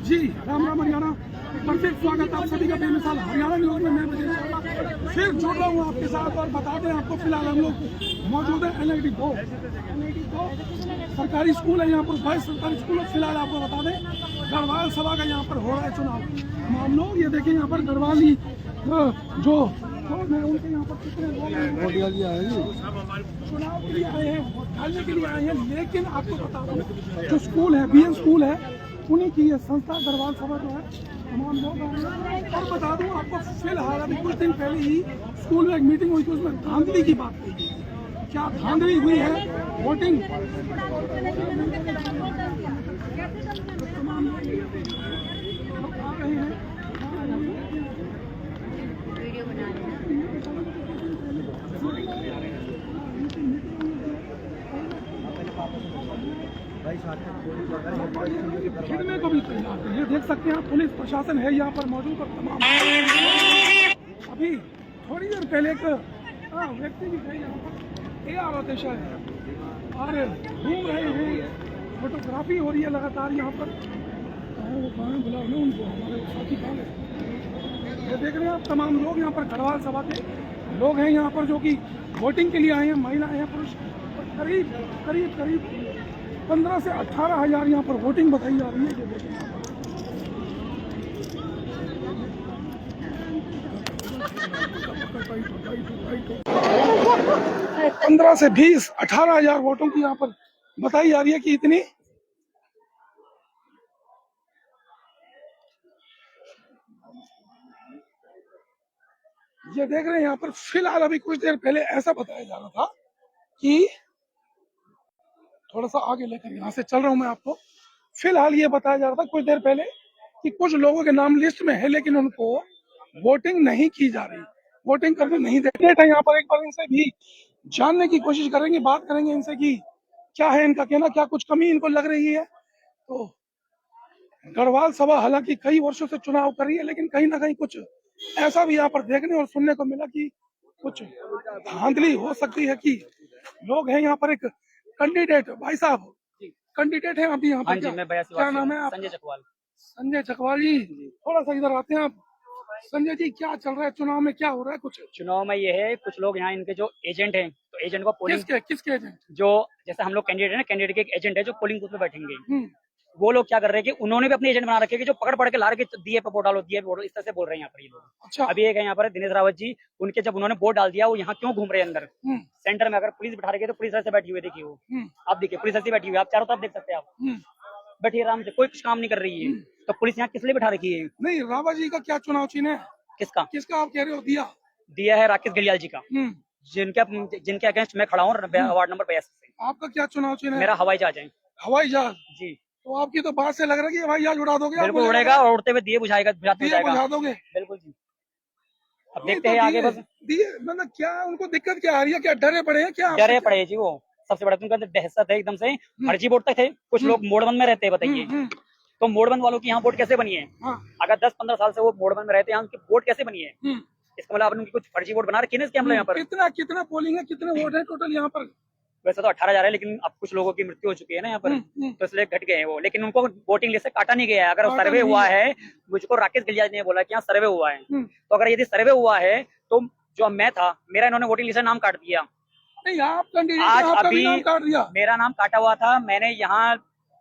जी Ram Ram Haryana, perfect स्वागत आप सभी का बेमिसाल हरियाणा न्यूज में। मैं फिर जुड़ रहा हूँ आपके साथ और बताते हैं आपको। फिलहाल हम लोग मौजूद है NIT 2 सरकारी स्कूल है, यहाँ पर 22 सरकारी स्कूल है। फिलहाल आपको बता दें गढ़वाल सभा का यहाँ पर हो रहा है चुनाव। हम लोग ये देखें यहाँ पर गढ़वाली जो मैं उनके यहाँ पर कितने लोग चुनाव के लिए आए हैं, वोट डालने के लिए आए हैं। लेकिन आपको बता दूं जो स्कूल है BN स्कूल है, उन्हीं की ये संस्था गढ़वाल सभा जो है तमाम लोग आए हैं। और बता दूं आपको फिलहाल अभी कुछ दिन पहले ही स्कूल में एक मीटिंग हुई थी, उसमें धांधली की बात हुई थी। क्या धांधली हुई है वोटिंग तमाम लोग आ रहे हैं। खिदमे को भी तैयार है, ये देख सकते हैं आप। पुलिस प्रशासन है यहाँ पर मौजूद और तमाम। अभी थोड़ी देर पहले एक व्यक्ति भी थे यहाँ पर, AR आदेशा है और घूम रहे हैं, फोटोग्राफी हो रही है लगातार यहाँ पर। वो कहाँ बुला लो उनको, हमारे साथी कहाँ है। ये देख रहे हैं आप तमाम लोग यहाँ पर गढ़वाल सभा के लोग हैं यहाँ पर जो कि वोटिंग के लिए आए हैं। महिलाएं हैं, पुरुष, करीब करीब करीब 15 से 18 हज़ार यहाँ पर वोटिंग बताई जा रही है। ये देखें 15 से 20 18 हज़ार वोटों की यहाँ पर बताई जा रही है कि इतनी। ये देख रहे हैं यहाँ पर फिलहाल अभी कुछ देर पहले ऐसा बताया जा रहा था कि थोड़ा सा आगे लेकर यहाँ से चल रहा हूँ मैं आपको। फिलहाल ये बताया जा रहा था कुछ देर पहले कि कुछ लोगों के नाम लिस्ट में है लेकिन उनको वोटिंग नहीं की जा रही, वोटिंग करने नहीं देते हैं। यहाँ पर एक बार इनसे भी जानने की कोशिश करेंगे, बात करेंगे इनसे कि क्या है इनका कहना, क्या कुछ कमी इनको लग रही है। तो गढ़वाल सभा हालांकि कई वर्षों से चुनाव कर रही है, लेकिन कहीं ना कहीं कुछ ऐसा भी यहाँ पर देखने और सुनने को मिला कि कुछ धांधली हो सकती है। कि लोग हैं यहाँ पर, एक कैंडिडेट भाई साहब कैंडिडेट है अभी यहाँ पर। क्या नाम है आप? संजय चकवाल। संजय चकवाल जी, थोड़ा सा इधर आते हैं आप। संजय जी, क्या चल रहा है चुनाव में, क्या हो रहा है? कुछ चुनाव में ये है, कुछ लोग यहाँ इनके जो एजेंट हैं, तो एजेंट को पोलिंग किसके एजेंट? जो जैसे हम लोग कैंडिडेट है ना, कैंडिडेट के एक एजेंट है जो पोलिंग बूथ में बैठेंगे। वो लोग क्या कर रहे हैं कि उन्होंने भी अपने एजेंट बना रखे हैं कि जो पकड़ के ला रहे दिए पे वोट डालो, दिए पे वोट, इस तरह से बोल रहे हैं यहाँ पर ये लोग। अच्छा। अभी एक है यहाँ पर दिनेश रावत जी, उनके जब उन्होंने वोट डाल दिया, वो यहाँ क्यों घूम रहे हैं अंदर सेंटर में। अगर पुलिस बिठा रही है तो पुलिस ऐसे बैठी हुई देखिए, वो आप देखिए पुलिस ऐसी बैठी हुई, आप चारों तरफ देख सकते हैं आप, बैठी आराम से, कोई कुछ काम नहीं कर रही है। तो पुलिस यहाँ किस लिए बिठा रखी है? नहीं, रावत जी का क्या चुनाव चिन्ह है? किसका आप कह रहे हो दिया है? राकेश गलियाल जी का, जिनके अगेंस्ट मैं खड़ा हूँ वार्ड नंबर 82 से। आपका क्या चुनाव चिन्ह है? मेरा हवाई जहाज है। हवाई जहाज जी। तो आपकी तो बात से लग रहा है कि हवाई जहाज उड़ा दोगे। बिल्कुल उड़ेगा, और उड़ते हुए दिए बुझा दोगे। बिल्कुल जी। अब देखते हैं आगे। बस दिए मतलब क्या उनको दिक्कत क्या आ रही है? क्या डरे पड़े हैं? क्या डरे पड़े जी, वो सबसे बड़ा उनका दहशत है एकदम से। फर्जी वोट तक थे, कुछ लोग मोड़बंद में रहते हैं, बताइए तो मोड़बंद वालों की यहाँ वोट कैसे बनी है? अगर 10-15 साल से वो मोड़बंद में रहते हैं, उनकी वोट कैसे बनी है? इसका मतलब उनकी कुछ फर्जी वोट बना रखी है इसके यहाँ पर। कितना पोलिंग है, कितने वोट है टोटल यहाँ पर? वैसे तो 18,000 है, लेकिन अब कुछ लोगों की मृत्यु हो चुकी है ना यहाँ पर, तो इसलिए घट गए हैं वो। लेकिन उनको वोटिंग लिस्ट से काटा नहीं गया है। अगर सर्वे हुआ है, मुझको राकेश गलियाल ने बोला कि यहाँ सर्वे हुआ है, तो अगर यदि सर्वे हुआ है तो जो मैं था, मेरा इन्होंने वोटिंग लिस्ट से नाम काट दिया। नहीं, आप आज अभी नाम काट दिया। मेरा नाम काटा हुआ था। मैंने यहाँ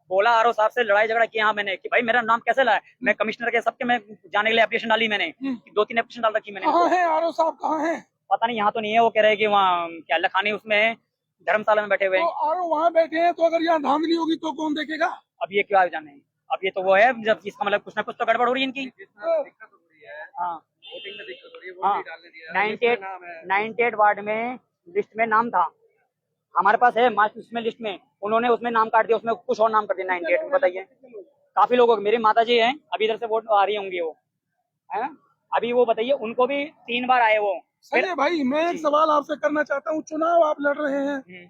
बोला, RO साहब से लड़ाई झगड़ा किया मैंने कि भाई मेरा नाम कैसे लाया। मैं कमिश्नर के सबके मैं जाने के लिए एप्लीकेशन डाली, मैंने 2-3 एप्लीकेशन डाल रखी मैंने। कहाँ है RO साहब, कहाँ है? पता नहीं, यहाँ तो नहीं है। वो कह रहे हैं कि वहाँ क्या लखानी उसमें है, धर्मशाला में बैठे हुए हैं। तो RO वहाँ बैठे हैं, तो अगर यहाँ धांधली होगी तो कौन देखेगा? अब ये क्यों जाने। अब ये तो वो है, जब इसका मतलब कुछ ना कुछ तो गड़बड़ हो रही है इनकी। हाँ, 98 वार्ड में लिस्ट में नाम था, हमारे पास है मास्टर लिस्ट में, लिस्ट में उन्होंने उसमें नाम काट दिया, उसमें कुछ और नाम कर दिया 98 में। बताइए, काफी लोगों मेरी माता जी हैं, अभी इधर से वोट आ रही होंगी वो, है अभी वो, बताइए उनको भी 3 बार आए वो। संजय भाई, मैं एक सवाल आपसे करना चाहता हूँ। चुनाव आप लड़ रहे हैं,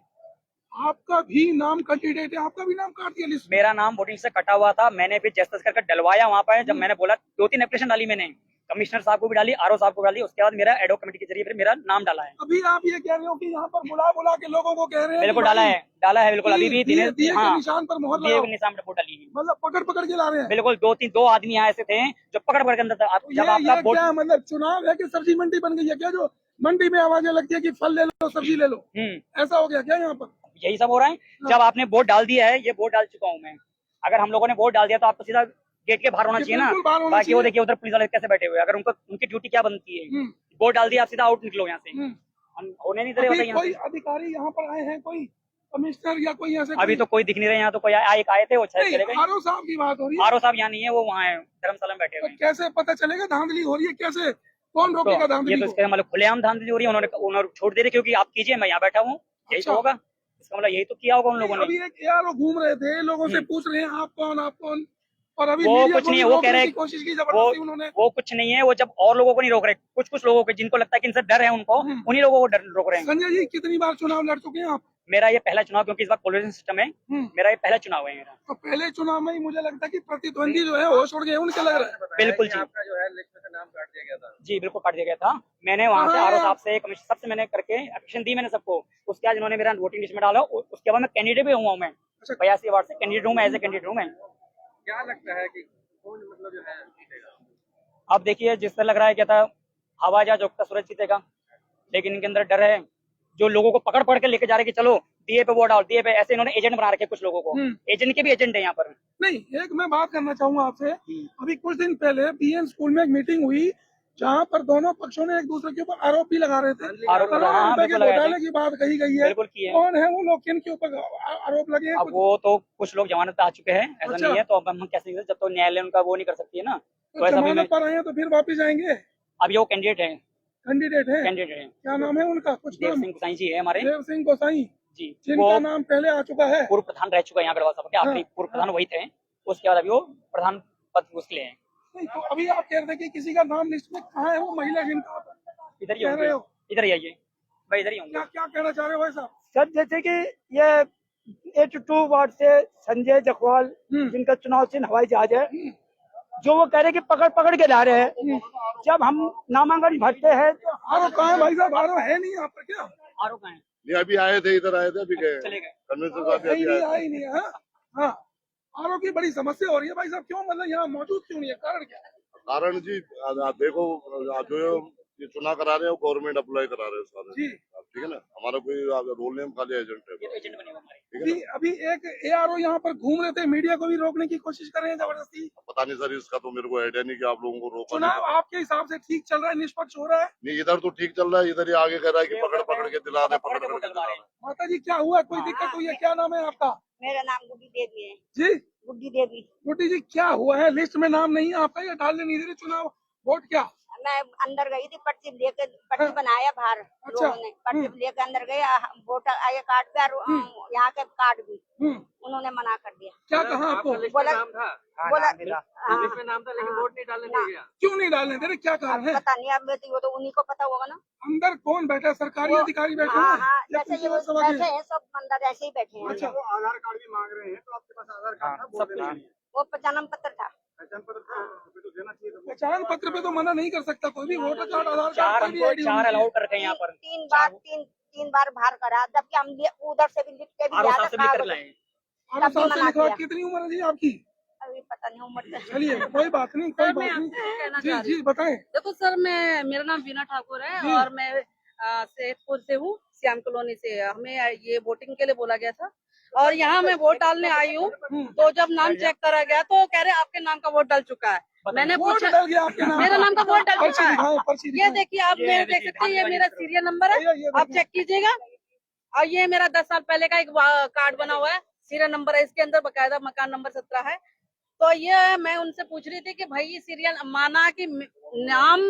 आपका भी नाम कैंडिडेट है, आपका भी नाम काट दिया लिस्ट में। मेरा नाम वोटिंग से कटा हुआ था, मैंने फिर जस्टिस करके डलवाया वहाँ पर। जब मैंने बोला 2-3 एप्लीकेशन डाली मैंने, कमिश्नर साहब को भी डाली, आरओ साहब को भी डाली, उसके बाद मेरा एडो कमेटी के जरिए फिर मेरा नाम डाला है। अभी आप ये कह रहे हो कि यहाँ पर बुला बुला के लोगों को कह रहे हैं बिल्कुल कि भाई डाला है बिल्कुल। अभी भी दिए के हाँ, निशान पर मोहर दिए लगाओ, के निशान पर वोट डाली है। मतलब पकड़ पकड़ के ला रहे हैं। बिल्कुल 2 आदमी यहाँ ऐसे थे जो पकड़ पकड़ के अंदर था। जब आपका ये वोट क्या मतलब चुनाव है कि सब्जी मंडी बन गई है क्या, जो मंडी में आवाजें लगती है कि फल ले लो सब्जी ले लो, ऐसा हो गया क्या यहाँ पर? यही सब हो रहा है। जब आपने वोट डाल दिया है, ये वोट डाल चुका हूँ मैं, अगर हम लोगों ने वोट डाल दिया तो आपको सीधा गेट के बाहर होना चाहिए ना। बिल्कुल बाहर होना बाकी वो चाहिए। देखिए उधर पुलिस वाले कैसे बैठे हुए हैं। अगर उनको उनकी ड्यूटी क्या बनती है, वोट डाल दिया आप सीधा आउट निकलो यहाँ से। हम होने नहीं दे रहे होते अभी यहाँ कोई से। अधिकारी यहाँ पर आए हैं, कोई कमिश्नर या कोई ऐसे? अभी तो कोई दिख नहीं रहे यहाँ। तो कोई एक आए थे, वो चले गए। आरओ साहब की बात हो रही है। आरओ साहब यहाँ नहीं है, वो वहाँ है धर्मशाला में बैठे हुए तो हैं। कैसे पता चलेगा धांधली हो रही है, कैसे कौन तो रोकेगा ये धांधली तो को? इसका मतलब खुलेआम धांधली हो रही है। उन्होंने छोड़ दे रहे क्योंकि आप कीजिए, मैं यहाँ बैठा हूँ, यही अच्छा। तो होगा। इसका मतलब यही तो किया होगा उन लोगों ने। अभी एक एआरओ घूम रहे थे, लोगों से पूछ रहे हैं आप कौन आप कौन, और अभी वो मीडिया कुछ को नहीं भी है, वो कह रोकने रहे की कोशिश की वो जबरदस्ती उन्होंने। वो कुछ नहीं है। वो जब और लोगों को नहीं रोक रहे, कुछ लोगों को जिनको लगता है कि इनसे डर है उनको, उन्हीं लोगों को डर रोक रहे हैं। संजय जी कितनी बार चुनाव लड़ चुके हैं आप? मेरा ये पहला चुनाव, क्योंकि इस बार पोलराइजेशन सिस्टम है, मेरा ये पहला चुनाव है मेरा। तो पहले चुनाव में ही मुझे लगता है कि प्रतिद्वंदी जो है होश उड़ गए उनके लग रहा है। बिल्कुल जी, आपका जो है लिस्ट में से नाम काट दिया गया था। जी बिल्कुल काट दिया गया था। मैंने वहाँ से आरओ साहब से, कमिश्नर सबसे मैंने करके एप्लीकेशन दी मैंने सबको। उसके बाद इन्होंने मेरा वोटिंग लिस्ट में डाला। उसके बाद मैं कैंडिडेट भी हुआ, मैं 82 वार्ड से कैंडिडेट हूँ, मैं एज ए कैंडिडेट हूँ मैं। क्या लगता है कि कौन मतलब जो है जीतेगा? अब देखिए, जिस तरह लग रहा है क्या था, हवा जा जोगता सूरज जीतेगा, लेकिन इनके अंदर डर है। जो लोगों को पकड़ पकड़ के लेके जा रहे कि चलो दिए पे वोट डाल, दिए पे, ऐसे इन्होंने एजेंट बना रखे कुछ लोगों को। एजेंट के भी एजेंट है यहाँ पर। नहीं, एक मैं बात करना चाहूंगा आपसे। अभी कुछ दिन पहले बीएन स्कूल में एक मीटिंग हुई जहाँ पर दोनों पक्षों ने एक दूसरे के ऊपर आरोप भी लगा रहे थे। करोड़ों रुपए के घोटाले की बात कही गई है। बिल्कुल की है। कौन है वो लोग, किन के ऊपर आरोप लगे हैं? अब वो तो कुछ लोग जमानत पे आ चुके हैं, ऐसा अच्छा। नहीं है। तो अब हम कैसे, जब तो न्यायालय उनका वो नहीं कर सकती है ना। तो ऐसा भी जमानत पर आए हैं तो फिर वापिस जाएंगे? अब ये वो कैंडिडेट है, कैंडिडेट है? कैंडिडेट है। क्या नाम है उनका? कुछ देव नाम? सिंह गोसाई जी है हमारे। देव सिंह गोसाई जी, जिनका वो नाम पहले आ चुका है। पूर्व प्रधान रह चुका है यहाँ गढ़वाल सभा के। आखिरी पूर्व प्रधान वही थे। उसके बाद अभी वो प्रधान पद उसके लिए है। नहीं, तो अभी आप कह रहे थे कि किसी का नाम लिस्ट में कहाँ है, वो महिला जिनका आप इधर ही कह रहे होंगे, हो? इधर ही आइए भाई, इधर ही होंगे। क्या क्या कहना चाह रहे हो भाई साहब? सर जैसे कि ये 82 वार्ड से संजय जखवाल, जिनका चुनाव चिन्ह हवाई जहाज है, जो वो कह रहे हैं कि पकड़ पकड़ के ला रहे हैं। जब हम नामांकन भरते हैं तो आरोप कहाँ है भाई साहब? आरोप है नहीं यहाँ पर क्या? आरोप कहाँ है? नहीं अभी आए थे, इधर आए थे, अभी गए चले गए। कन्वेंशन साहब है ही अभी नहीं, आए आई नहीं है। हाँ, आरोप की बड़ी समस्या हो रही है भाई साहब। क्यों, मतलब यहाँ मौजूद क्यों नहीं है? कारण क्या है? कारण जी आप देखो, जो ये चुनाव करा रहे हैं वो गवर्नमेंट अप्लाई करा रहे हैं सारे। जी। ठीक है ना, हमारा कोई रोल नहीं, हम खाली एजेंट है। ये तो एजेंट बने हुए हमारे। ठीक है ना, अभी एक एआरओ यहाँ पर घूम रहे थे, मीडिया को भी रोकने की कोशिश कर रहे हैं जबरदस्ती। पता नहीं सर, इसका तो मेरे को आइडिया नहीं कि आप लोगों को रोका चुनाव नहीं। आपके हिसाब से ठीक चल रहा है, निष्पक्ष हो रहा है? नहीं, इधर तो ठीक चल रहा है, इधर ही आगे कह रहा है कि पकड़ पकड़ के दिला रहे, पकड़ पकड़ के दिला रहे। माता जी क्या हुआ, कोई दिक्कत हुई है? क्या नाम है आपका? मेरा नाम गुड्डी देवी है। जी गुड्डी देवी। गुड्डी जी, क्या हुआ है? लिस्ट में नाम नहीं है आपका, या डालने नहीं दे रहे चुनाव वोट? क्या मैं अंदर गई थी, पर्ची लेके, पर्ची बनाया बाहर अच्छा। लोगों ने, पर्ची लेके अंदर गए। वोटर आए कार्ड पे, और यहाँ के कार्ड भी उन्होंने मना कर दिया। क्या कहा आपको? आपका लिस्ट में बोला- नाम था, बोला लिस्ट में नाम था, लेकिन वोट नहीं डालने दिया गया। क्यों नहीं डालने दे रहे? क्या कारण है? पता नहीं, अब वो तो उन्हीं को पता होगा ना। अंदर कौन बैठा है? सरकारी अधिकारी बैठे हाँ हैं हाँ, या जैसे ये कुछ सभा के? बैठे हैं सब अंदर, ऐसे ही बैठे हैं। अच्छा। आधार कार्ड भी मांग रहे हैं, तो आपके पास आधार कार्ड था, सब कुछ। वो जन्म पत्र था। पहचान पत्र था, तो देना चाहिए था। पहचान पत्र पे तो मना नहीं कर सकता कोई भी। वोटर कार्ड, आधार कार्ड, चार कोई भी हमको ID चार होनी अलाउ कर रखे हैं यहाँ पर। तीन बार बाहर करा, जबकि हम उधर से भी लिख के भी आरओ आया साहब से भी था। कर लाए। चाहिए। आरोप साहब से मना लिखवा। किया। कितनी उम्र है जी आपकी? अभी पता नहीं उम्र। चलिए कोई बात नहीं, कोई सर, बात मैं नहीं। आपसे कहना जी चाह रही जी बताएं। देखो सर, मेरा नाम वीना ठाकुर है जी। और मैं सैदपुर से हूँ, श्याम कॉलोनी से। हमें ये वोटिंग के लिए बोला गया था और यहाँ मैं वोट डालने आई हूँ। तो जब नाम चेक करा गया तो कह रहे आपके नाम का वोट डल चुका है। मैंने वोट पूछा, डल गया आपके नाम? मेरा नाम का वोट डल पर्ची चुका है। दिखाएं, पर्ची ये दिखाएं। देखिए, आप मेरे देख सकते हैं, ये मेरा सीरियल नंबर है, ये आप देखिए। चेक कीजिएगा। और ये मेरा 10 साल पहले का एक कार्ड बना हुआ है, सीरियल नंबर है, इसके अंदर बकायदा मकान नंबर 17 है। तो ये मैं उनसे पूछ रही थी कि भाई ये सीरियल माना कि नाम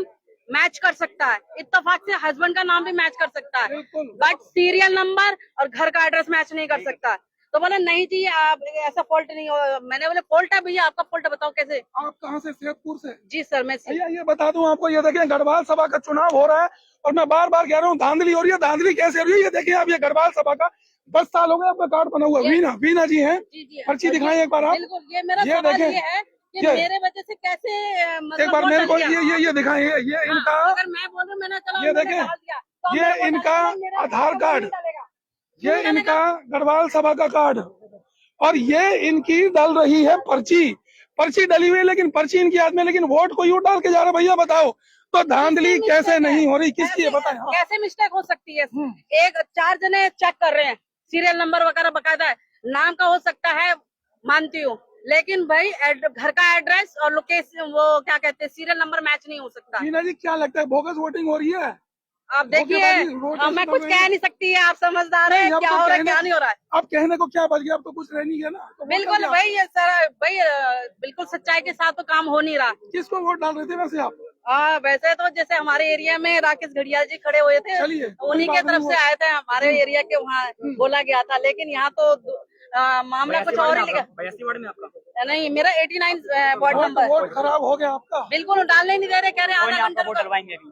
मैच कर सकता है, इत्तेफाक से हस्बैंड का नाम भी मैच कर सकता है, बिल्कुल। बट सीरियल नंबर और घर का एड्रेस मैच नहीं कर सकता। तो बोले नहीं जी, आप ऐसा फॉल्ट नहीं हो। मैंने बोले फॉल्ट है भैया, आपका फॉल्ट बताओ कैसे। आप कहाँ से? सैदपुर से? जी सर, मैं भैया ये बता दूं आपको, ये देखिए गढ़वाल सभा का चुनाव हो रहा है और मैं बार बार कह रहा हूँ धांधली हो रही है। धांधली कैसे हो रही है? ये देखिए आप, ये गढ़वाल सभा का 10 साल हो गए आपका कार्ड बना हुआ। वीना वीना जी हैं, जी जी पर्ची दिखाएं एक बार आप। बिल्कुल। ये मेरा ये सवाल देखें, ये है कि ये- मेरे वजह से कैसे एक बार वोट मेरे को डल गया? ये दिखाएं, ये हाँ, इनका, अगर मैं बोल रही हूँ मैंने चलो ये मैंने देखें, डाल दिया, तो ये मेरा वोट इनका डालेगा, मेरे आधार वोट कार्ड, नहीं डालेगा। ये क्यों नहीं इनका डालेगा? गढ़वाल सभा का कार्ड, और ये इनकी डल रही है पर्ची। पर्ची डली हुई है लेकिन पर्ची इनकी हाथ में, लेकिन वोट को यूं डाल के जा रहा है। भैया बताओ तो धांधली किसकी कैसे mistake नहीं है? हो रही, किसकी है कैसे- बताएं। हाँ। कैसे मिस्टेक हो सकती है? हम्म। एक 4 जने चेक कर रहे हैं, सीरियल नंबर वगैरह बकायदा है, नाम का हो सकता है, मानती हूँ, लेकिन भाई घर का एड्रेस और लोकेशन, वो क्या कहते हैं, सीरियल नंबर मैच नहीं हो सकता। मीना जी क्या लगता है बोगस वोटिंग हो रही है? आप देखिए, मैं कुछ कह नहीं सकती है, आप समझदार हैं, नहीं, अब क्या तो हो रहा है कहने- क्या नहीं हो रहा है। अब कहने को क्या बच गया, अब तो कुछ रह नहीं गया ना। तो वोट बिल्कुल कर दिया। भाई, ये सर भाई बिल्कुल सच्चाई के साथ तो काम हो नहीं रहा। किसको वोट डाल रहे थे वैसे आप? वैसे तो जैसे हमारे एरिया में राकेश घड़ियाल जी खड़े हुए थे, चलिए, उन्हीं कोई के बात तरफ नहीं, से आए थे, हमारे एरिया के वहाँ बोला गया था, लेकिन यहाँ तो मामला कुछ और ही लिखा। 82 वार्ड में आपका नहीं, मेरा 89 वार्ड नंबर। वोट खराब हो गया आपका। बिल्कुल डालने ही नहीं दे रहे, कह रहे कोई नहीं, आधा आपका घंटा वोट रुको। डलवाएंगे अभी।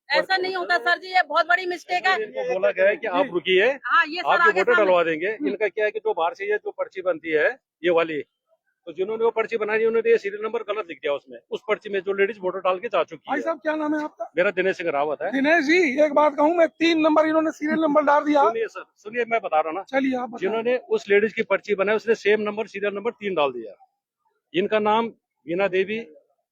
ऐसा नहीं होता सर जी, ये बहुत बड़ी मिस्टेक है। इनको बोला गया है कि आप रुकिए, हाँ, ये सर आपके आगे वोटर सामने- डलवा देंगे। इनका क्या है कि जो बाहर से ये जो पर्ची बनती है ये वाली, तो जिन्होंने वो पर्ची बनाई उन्होंने ये सीरियल नंबर गलत लिख दिया उसमें, उस पर्ची में जो लेडीज वोटर डाल के जा चुकी भाई है। साहब क्या नाम है आपका? मेरा दिनेश सिंह रावत है। दिनेश जी एक बात कहूँ मैं, 3 नंबर इन्होंने सीरियल नंबर डाल दिया। सुनिए सर, सुनिए मैं बता रहा हूँ ना, चलिए आप बताएं। जिन्होंने उस लेडीज की पर्ची बनाई उसने सेम नंबर सीरियल नंबर 3 डाल दिया। इनका नाम वीना देवी,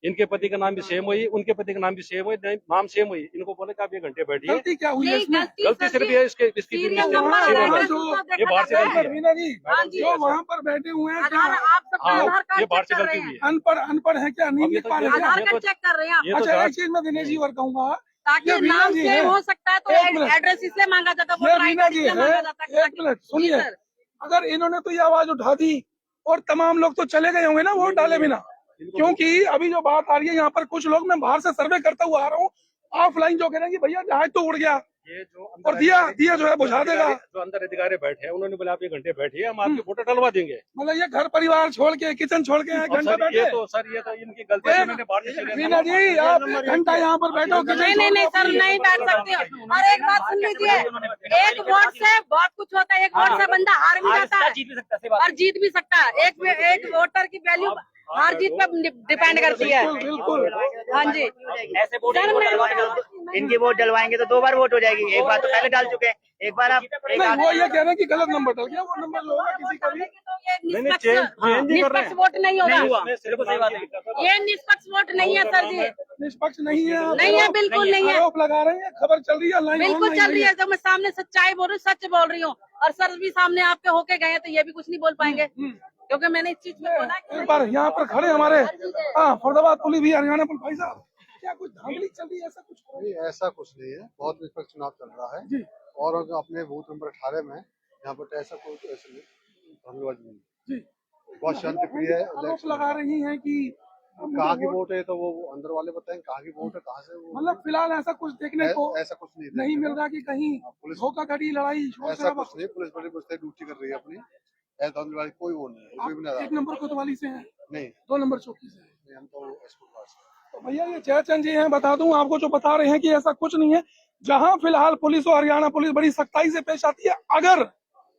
इनके पति का नाम भी सेम हुई, उनके पति का नाम भी सेम हुई, नाम सेम हुई। इनको बोले कि आप 1 घंटे बैठिए। गलती क्या हुई है नहीं, इसमें? गलती सिर्फ ये इसकी serial serial number serial number number है, जो- देखा ये बाहर से जाता गलती है। है। मीना जी हाँ जी। जो वहाँ पर बैठे हुए हैं क्या आधार, आप सबका हाँ, आधार ये कार्ड बाहर चेक से कर गलती रहे हुई हैं, है। अनपढ़ है क्या, नहीं अब ये लिख तो पा रहे ये- क्या? आधार ये कार्ड तो- चेक कर रहे हैं आप, ये तो अच्छा एक जांच- चीज मैं दिनेश जी और कहूंगा, ताकि ये वीना नाम जी सेम है। हो सकता है, तो एक मिनट। एड्रेस इसलिए मांगा जाता है, ये वोटर वीना आईडी जी इसलिए है, मांगा जाता है। एक मिनट जी सुनिए, सर। अगर इन्होंने तो ये आवाज उठा दी और तमाम लोग तो चले गए होंगे ना वोट डाले बिना, क्योंकि अभी जो बात आ रही है यहाँ पर कुछ लोग, मैं बाहर से सर्वे करता हुआ आ रहा हूँ, ऑफलाइन जो कह रहे हैं कि भैया जहाज तो उड़ गया ये जो अंदर और दिया अधिकारी- दिया जो है बुझा देगा। जो अंदर अधिकारी बैठे हैं उन्होंने बोला आप 1 घंटे बैठिए, हम आपके वोटर डलवा देंगे। मतलब ये घर परिवार छोड़ के, किचन छोड़ के एक और घंटा सर बैठे। ये तो इनकी गलती है, इन्होंने बाहर से सीरियल मीना नंबर- जी आप 1 घंटा यहाँ पर बैठो, किचन नहीं नहीं नहीं छोड़ सर, के नहीं बैठ सकते हो। और एक बात सुन लीजिए, एक वोट से बहुत कुछ होता है, एक वोट से बंदा हार भी जाता है जीत भी सकता है, सही बात और जीत भी सकता है। एक वोटर की वैल्यू हार जीत पर डिपेंड करती है। बिल्कुल बिल्कुल। हाँ जी, ऐसे वोट सर मैं इनकी वोट डलवाएंगे तो 2 बार वोट हो जाएगी। एक बार तो पहले डाल चुके हैं, एक बार आप एक नहीं आदमी वो ये कह रहे हैं कि गलत नंबर डल गया, वो नंबर लो किसी का भी। नहीं, चेंज नहीं कर रहे निष्पक्ष हैं। वोट नहीं होगा, नहीं हुआ। इसमें सिर्फ सही बात है। ये निष्पक्ष वोट नहीं है सर जी, निष्पक्ष नहीं है आप नहीं है, बिल्कुल नहीं है, आरोप लगा रहे हैं, खबर चल रही है ऑनलाइन, बिल्कुल चल रही है। जब मैं सामने सच्चाई बोल रही हूँ, सच बोल रही हूँ, और सर भी सामने आपके होके गए हैं, तो ये भी कुछ नहीं बोल पाएंगे, क्योंकि मैंने इस चीज में बोला कि एक बार यहाँ पर खड़े हमारे फरीदाबाद पुलिस भी, हरियाणा पुलिस, भाई साहब क्या कुछ धांधली चल रही है, ऐसा कुछ हो रहा नहीं ऐसा कुछ नहीं है, बहुत निष्पक्ष चुनाव चल रहा है। जी। और अगर अपने बूथ नंबर 18 में यहाँ पर ऐसा कोई ऐसा नहीं, धन्यवाद नहीं, जी बहुत शांति प्रिय है। आरोप लगा रही हैं कि कहाँ की वोट है तो वो अंदर वाले बताएं कहाँ की वोट है, कहाँ से वो मतलब फिलहाल ऐसा कुछ देखने को ऐसा कुछ नहीं नहीं मिल रहा कि कहीं पुलिस धोखाधड़ी, लड़ाई, शोर ऐसा शराबा। कुछ नहीं, पुलिस बड़ी मुझसे ड्यूटी कर रही है अपनी, ऐसा धन्यवाद कोई वो नहीं है, कोई भी आप नहीं 1 नंबर कोतवाली से हैं, नहीं 2 नंबर चौकी से हैं। नहीं, हम तो एसपी पास हैं। तो भैया ये जयचंद जी हैं, बता दूं आपको, जो बता रहे हैं कि ऐसा कुछ नहीं है। जहां फिलहाल पुलिस और हरियाणा पुलिस बड़ी सख्ताई से पेश आती है, अगर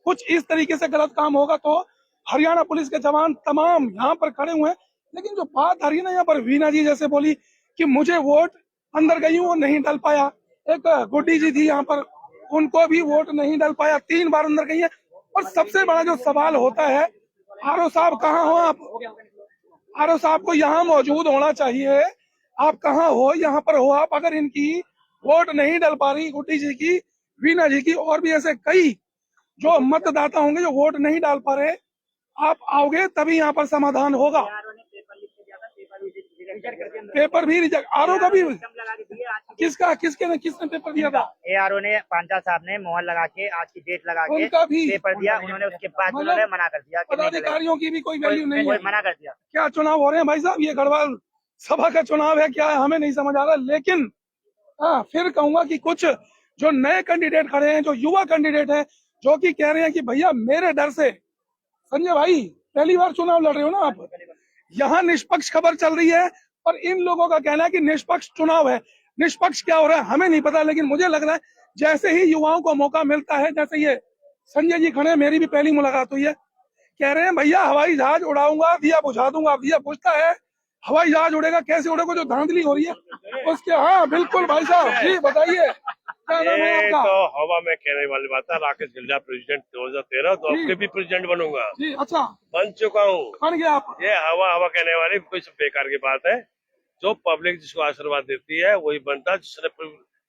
कुछ इस तरीके से गलत काम होगा तो हरियाणा पुलिस के जवान तमाम यहाँ पर खड़े हुए हैं। लेकिन जो बात आ रही है ना यहाँ पर, वीना जी जैसे बोली कि मुझे वोट अंदर गई हूँ, नहीं डल पाया। एक गुड्डी जी थी यहाँ पर, उनको भी वोट नहीं डल पाया, 3 बार अंदर गई है। और सबसे बड़ा जो सवाल होता है, आरओ साहब कहाँ हो आप? आरओ साहब को यहाँ मौजूद होना चाहिए। आप कहाँ हो? यहाँ पर हो आप। अगर इनकी वोट नहीं डल पा रही, गुड्डी जी की, वीना जी की, और भी ऐसे कई जो मतदाता होंगे जो वोट नहीं डाल पा रहे, आप आओगे तभी यहाँ पर समाधान होगा। पेपर भी रिजेक्ट, आरओ का भी, किसने पेपर दिया था? ARO ने पांचा साहब ने मोहर लगा के आज की डेट लगा के उनका भी पेपर दिया, उन्होंने उसके बाद मतलब उन्होंने मना कर दिया कि नहीं चलेगा। पदाधिकारियों की भी कोई वैल्यू नहीं है। कोई मना कर दिया। क्या चुनाव हो रहे हैं भाई साहब? ये गढ़वाल सभा का चुनाव है क्या है, हमें नहीं समझ आ रहा। लेकिन फिर कहूंगा कि कुछ जो नए कैंडिडेट खड़े हैं, जो युवा कैंडिडेट हैं, जो कि कह रहे हैं कि भैया मेरे डर से, संजय भाई पहली बार चुनाव लड़ रहे हो ना आप, यहाँ निष्पक्ष खबर चल रही है और इन लोगों का कहना है कि निष्पक्ष चुनाव है। निष्पक्ष क्या हो रहा है हमें नहीं पता, लेकिन मुझे लग रहा है जैसे ही युवाओं को मौका मिलता है, जैसे ये संजय जी खड़े हैं, मेरी भी पहली मुलाकात हुई है। कह रहे हैं भैया हवाई जहाज उड़ाऊंगा, दिया बुझा दूंगा। दिया पूछता है हवाई जहाज उड़ेगा, कैसे उड़ेगा, जो धांधली हो रही है उसके। हाँ बिल्कुल भाई साहब, जी बताइए क्या नाम है ये आपका? तो हवा में कहने वाली बात है। राकेश गिल्डा प्रेसिडेंट 2013, तो अब के भी प्रेसिडेंट बनूंगा, जी अच्छा बन चुका हूँ। बन गया आप? ये हवा हवा कहने वाली कोई सब बेकार की बात है। जो पब्लिक जिसको आशीर्वाद देती है वही बनता है। जिसने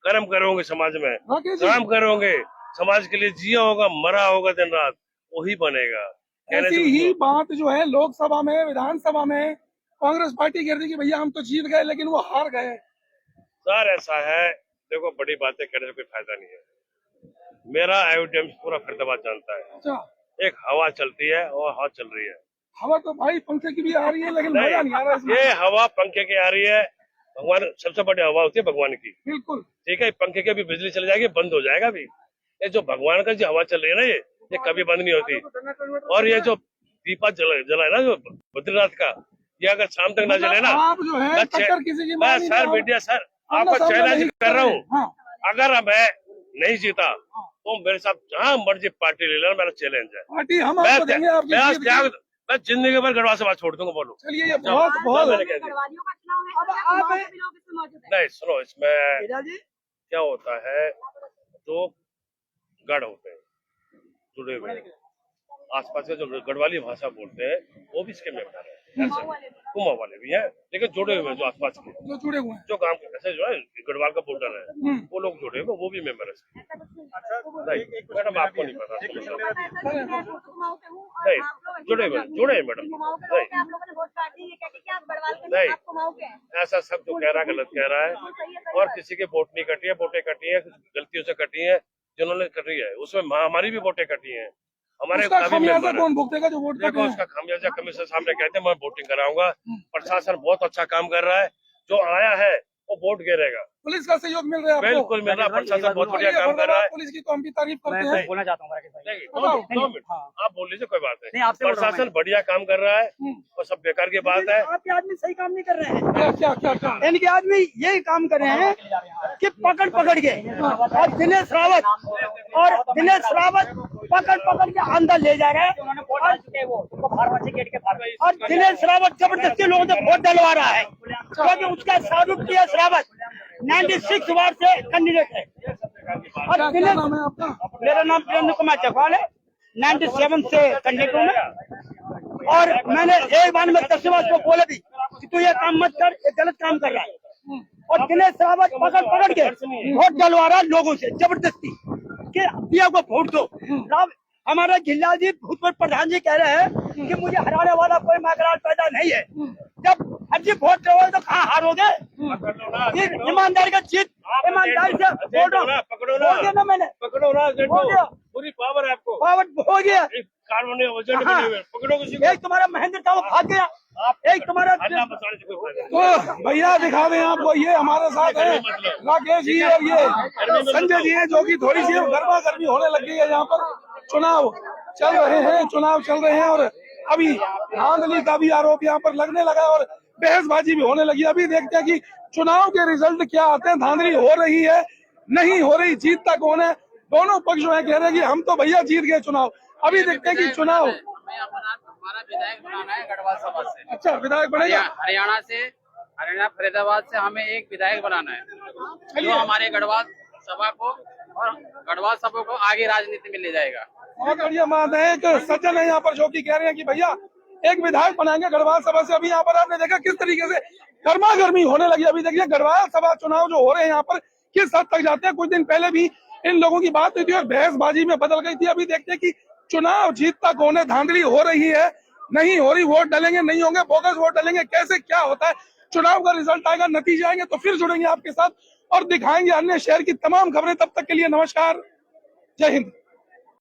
कर्म करोगे समाज में, राकेश जी काम करोगे समाज के लिए, जिया होगा मरा होगा दिन रात, वही बनेगा। कहने ऐसी से ही कुछ बात जो है लोकसभा में, विधानसभा में कांग्रेस पार्टी कह रही कि भैया हम तो जीत गए, लेकिन वो हार गए। सर ऐसा है, देखो बड़ी बातें करने से कोई फायदा नहीं है। मेरा एविडेंस पूरा फरीदाबाद जानता है। अच्छा, एक हवा चलती है और हवा चल रही है। हवा तो भाई पंखे की भी आ रही है, लेकिन मजा नहीं आ रहा इसमें। ये हवा पंखे की आ रही है। भगवान सबसे बड़ी हवा होती है भगवान की, बिल्कुल ठीक है। पंखे की भी बिजली चली जाएगी, बंद हो जाएगा भी। ये जो भगवान का जो हवा चल रही है ना, ये कभी बंद नहीं होती। और ये जो दीपा जला है ना जो बद्रीनाथ का, ये अगर शाम तक ना जले ना, आप जो है टक्कर किसी की मार नहीं सर रहे हो। मीडिया सर आमना आपको सामना चैलेंज नहीं कर रहा हूँ। हाँ, अगर मैं नहीं जीता तो मेरे साथ जहाँ मर्जी पार्टी ले लेना, मेरा चैलेंज है। पार्टी हम मैं आपको देंगे आपकी मैं जीत त्याग, की। मैं जिंदगी भर गढ़वा से बात छोड़ दूंगा। बोलो चलिए, ये बहुत बहुत मैंने कह दिया। गढ़वालियों का चुनाव है, अब और आप- गाँव के भी लोग इसमें मौजूद हैं। नहीं सुनो, इसमें हीरा जी क्या होता है, जो गढ़ होते हैं जुड़े हुए हैं, आसपास के जो गढ़वाली भाषा बोलते हैं वो भी इसके मेंबर है। कुमाऊं वाले भी हैं, लेकिन जुड़े हुए हैं जो आसपास के, जो जुड़े हुए हैं। जो गांव के ऐसे जो है गढ़वाल का बॉर्डर है, वो लोग जुड़े हुए, वो भी मेंबर है इसके। नहीं मैडम आपको नहीं पता, पता है सर कि मैं कुमाऊं से हूँ, और नहीं, आप लोग जुड़े हुए हैं मैडम। कुमाऊं के लोग हैं, आप लोगों ने वोट काट दी, ये कहते हैं कि आप गढ़वाल के नहीं। नहीं, आप कुमाऊं के हैं। ऐसा सब जो कह रहा है गलत कह रहा है। और किसी की वोट नहीं कटी है, वोटें कटी है गलतियों से कटी है, जिन्होंने कटी है उसमें हमारी भी वोटें कटी है। हमारे उसका सभी खामियाजा मेंबर कौन भुगतेगा जो वोट देखो, उसका खामियाजा कमिश्नर सामने कहते हैं मैं वोटिंग कराऊंगा। प्रशासन बहुत अच्छा काम कर रहा है, जो आया है वो वोट गिरेगा। पुलिस का सहयोग मिल रहा है आपको? बिल्कुल मिल रहा है, प्रशासन बहुत बढ़िया चलिए, काम कर रहा है। पुलिस की तो हम भी तारीफ करते मैं हैं। बोलना चाहता हूँ राकेश भाई। नहीं, बताओ। 2 मिनट आप बोल लीजिए, कोई बात नहीं, नहीं। आपसे बोल रहा हूँ प्रशासन बढ़िया काम कर रहा है और सब बेकार की बात है। आपके आदमी सही काम नहीं कर रहे हैं। क्या क्या क्या क्या इनके आदमी यही काम कर रहे हैं कि पकड़ पकड़ के, और दिनेश रावत पकड़ के अंदर ले जा रहे हैं। उन्होंने वोट डाल चुके हैं, वो उनको फार्मेसी गेट के बाहर। और दिनेश रावत जबरदस्ती लोगों से वोट डलवा रहा है, क्योंकि उसका शाहरुख टीएस रावत 96 वार्ड से कैंडिडेट है। और क्या दिनेश, नाम है आपका? मेरा नाम वीरेंद्र कुमार चकवाल है, 97 से कैंडिडेट हूँ मैं। और मैंने एक बार में तस्वीर को बोला भी कि तू ये काम मत कर, ये गलत काम कर रहा है। और दिनेश रावत पकड़ के वोट डलवा रहा है लोगों से जबरदस्ती कि दिया को वोट दो। हमारा जिला जी भूतपूर्व प्रधान जी कह रहे हैं कि मुझे हराने वाला कोई माकरार पैदा नहीं है। जब फर्जी वोट दोगे तो कहाँ हारोगे? ये ईमानदारी का जीत, ईमानदारी से बोल रहा हूँ। पकड़ो बोल दिया ना मैंने, पकड़ो ना, बोल दिया, पूरी पावर है आपको। पावर हो गया। कानूनी वजह हाँ। पकड़ो किसी को। एक तुम्हारा महेंद्र था वो भाग गया, एक तुम्हारा अल्लाह बचाने से कोई फायदा नहीं। तो भैया दिखा दें आपको, ये हमारे साथ है राकेश जी और ये संजय जी हैं, जो कि थोड़ी सी गर्मा गर्मी होने लग गई है। यहाँ पर चुनाव चल रहे हैं और अभी धांधली का भी आरोप यहाँ पर लगने लगा है और बहसबाजी भी होने लगी। अभी देखते हैं कि चुनाव के रिजल्ट क्या आते हैं, धांधली हो रही है नहीं हो रही, जीतता कौन है। दोनों पक्ष जो है कह रहे हैं कि हम तो भैया जीत गए चुनाव। अभी देखते हैं कि चुनाव। हमारा विधायक बनाना है गढ़वाल सभा से। अच्छा, विधायक बनेगा? हरियाणा फरीदाबाद से हमें एक विधायक बनाना है, जो हमारे गढ़वाल सभा को और गढ़वाल सभा को आगे राजनीति में ले जाएगा। बहुत बढ़िया बात है। एक सज्जन है यहाँ पर जो कि कह रहे हैं कि भैया एक विधायक बनाएंगे गढ़वाल सभा से। अभी यहाँ पर आपने देखा किस तरीके से गर्मा गर्मी होने लगी। अभी देखिए गढ़वाल सभा चुनाव जो हो रहे हैं यहाँ पर किस हद तक जाते हैं। कुछ दिन पहले भी इन लोगों की बात हुई थी और बहसबाजी में बदल गई थी। अभी देखते हैं कि चुनाव जीतता कौन है, धांधली हो रही है नहीं हो रही, वोट डालेंगे नहीं होंगे, बोगस वोट डालेंगे, कैसे क्या होता है। चुनाव का रिजल्ट आएगा, नतीजे आएंगे तो फिर जुड़ेंगे आपके साथ और दिखाएंगे अन्य शहर की तमाम खबरें। तब तक के लिए नमस्कार, जय हिंद।